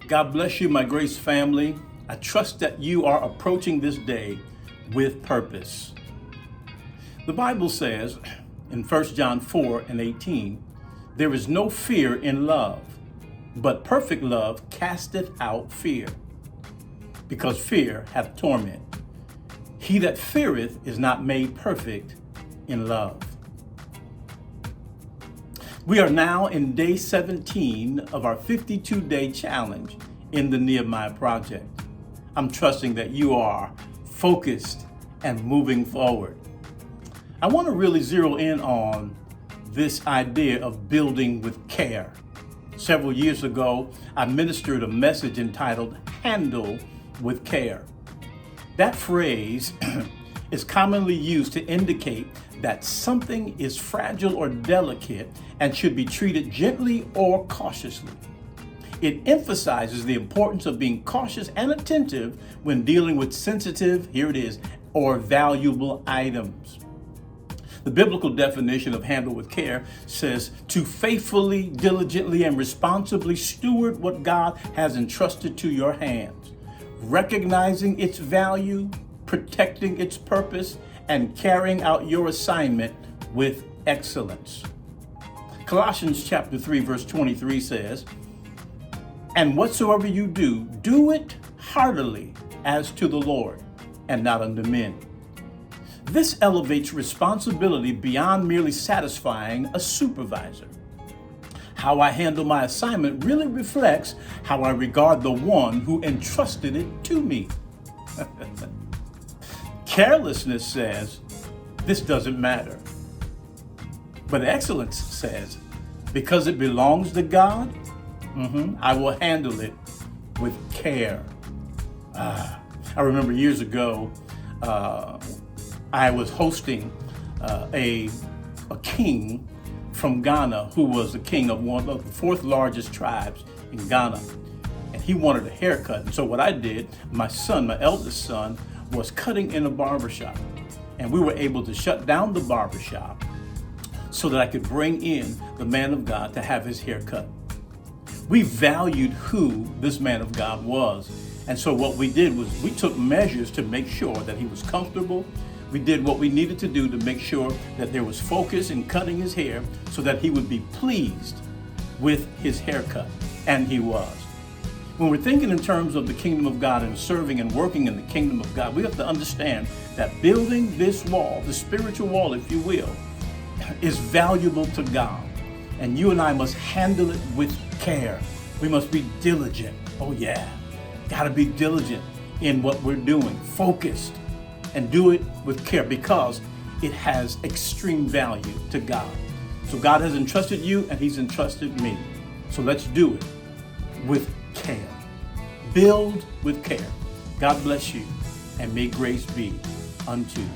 God bless you, my Grace family. I trust that you are approaching this day with purpose. The Bible says in 1 John 4:18, there is no fear in love, but perfect love casteth out fear, because fear hath torment. He that feareth is not made perfect in love. We are now in day 17 of our 52-day challenge in the Nehemiah project. I'm trusting that you are focused and moving forward. I want to really zero in on this idea of building with care. Several years ago, I ministered a message entitled Handle with Care. That phrase is commonly used to indicate that something is fragile or delicate and should be treated gently or cautiously. It emphasizes the importance of being cautious and attentive when dealing with sensitive, here it is, or valuable items. The biblical definition of handle with care says to faithfully, diligently, and responsibly steward what God has entrusted to your hands, recognizing its value, protecting its purpose, and carrying out your assignment with excellence. Colossians chapter 3, verse 23 says, and whatsoever you do, do it heartily as to the Lord and not unto men. This elevates responsibility beyond merely satisfying a supervisor. How I handle my assignment really reflects how I regard the one who entrusted it to me. Carelessness says, this doesn't matter. But excellence says, because it belongs to God, I will handle it with care. I remember years ago, I was hosting a king from Ghana who was the king of one of the fourth largest tribes in Ghana. And he wanted a haircut. And so what I did, my eldest son, was cutting in a barbershop. And we were able to shut down the barbershop so that I could bring in the man of God to have his hair cut. We valued who this man of God was. And so what we did was we took measures to make sure that he was comfortable. We did what we needed to do to make sure that there was focus in cutting his hair so that he would be pleased with his haircut. And he was. When we're thinking in terms of the kingdom of God and serving and working in the kingdom of God, we have to understand that building this wall, the spiritual wall, if you will, is valuable to God. And you and I must handle it with care. We must be diligent. Oh yeah, gotta be diligent in what we're doing, focused, and do it with care because it has extreme value to God. So God has entrusted you and he's entrusted me. So let's do it with care. Build with care. God bless you and may grace be unto you.